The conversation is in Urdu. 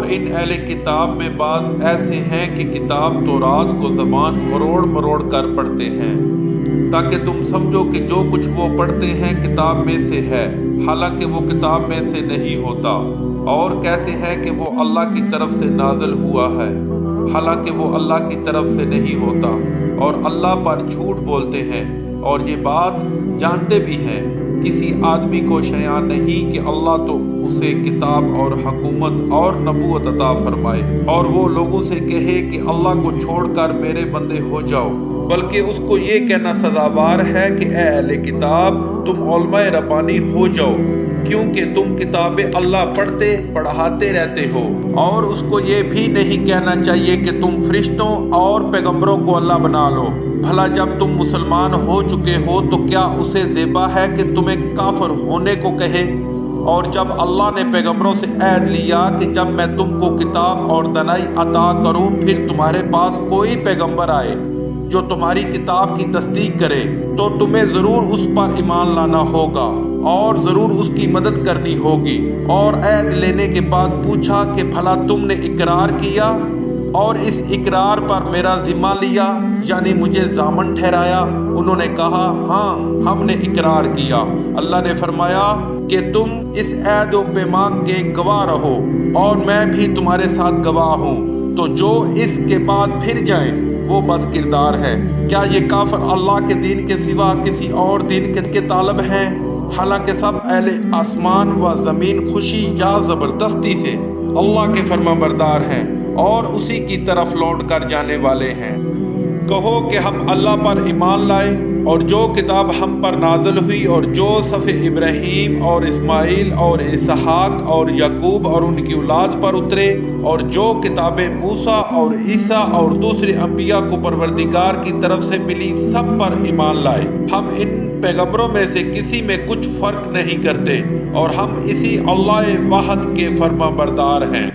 اور ان اہل کتاب میں بعض ایسے ہیں کہ کتاب تورات کو زبان مروڑ مروڑ کر پڑھتے ہیں تاکہ تم سمجھو کہ جو کچھ وہ پڑھتے ہیں کتاب میں سے ہے، حالانکہ وہ کتاب میں سے نہیں ہوتا، اور کہتے ہیں کہ وہ اللہ کی طرف سے نازل ہوا ہے، حالانکہ وہ اللہ کی طرف سے نہیں ہوتا، اور اللہ پر جھوٹ بولتے ہیں، اور یہ بات جانتے بھی ہیں۔ کسی آدمی کو شیاں نہیں کہ اللہ تو اسے کتاب اور حکومت اور نبوت عطا فرمائے، اور وہ لوگوں سے کہے کہ اللہ کو چھوڑ کر میرے بندے ہو جاؤ، بلکہ اس کو یہ کہنا سزاوار ہے کہ اے اہل کتاب تم علماء ربانی ہو جاؤ، کیونکہ تم کتاب اللہ پڑھتے پڑھاتے رہتے ہو۔ اور اس کو یہ بھی نہیں کہنا چاہیے کہ تم فرشتوں اور پیغمبروں کو اللہ بنا لو۔ بھلا جب تم مسلمان ہو چکے ہو تو کیا اسے زیبا ہے کہ تمہیں کافر ہونے کو کہے؟ اور جب اللہ نے پیغمبروں سے عہد لیا کہ جب میں تم کو کتاب اور دانائی عطا کروں پھر تمہارے پاس کوئی پیغمبر آئے جو تمہاری کتاب کی تصدیق کرے تو تمہیں ضرور اس پر ایمان لانا ہوگا اور ضرور اس کی مدد کرنی ہوگی۔ اور عہد لینے کے بعد پوچھا کہ بھلا تم نے اقرار کیا اور اس اقرار پر میرا ذمہ لیا، یعنی مجھے ضامن ٹھہرایا؟ انہوں نے کہا ہاں ہم نے اقرار کیا۔ اللہ نے فرمایا کہ تم اس عہد و پیمان کے گواہ رہو اور میں بھی تمہارے ساتھ گواہ ہوں، تو جو اس کے بعد پھر جائیں وہ بد کردار ہے۔ کیا یہ کافر اللہ کے دین کے سوا کسی اور دین کے طالب ہیں؟ حالانکہ سب اہل آسمان و زمین خوشی یا زبردستی سے اللہ کے فرما بردار ہیں اور اسی کی طرف لوٹ کر جانے والے ہیں۔ کہو کہ ہم اللہ پر ایمان لائے اور جو کتاب ہم پر نازل ہوئی اور جو صف ابراہیم اور اسماعیل اور اسحاق اور یعقوب اور ان کی اولاد پر اترے، اور جو کتابیں موسیٰ اور عیسیٰ اور دوسرے انبیاء کو پروردگار کی طرف سے ملی سب پر ایمان لائے۔ ہم ان پیغمبروں میں سے کسی میں کچھ فرق نہیں کرتے اور ہم اسی اللہ واحد کے فرما بردار ہیں۔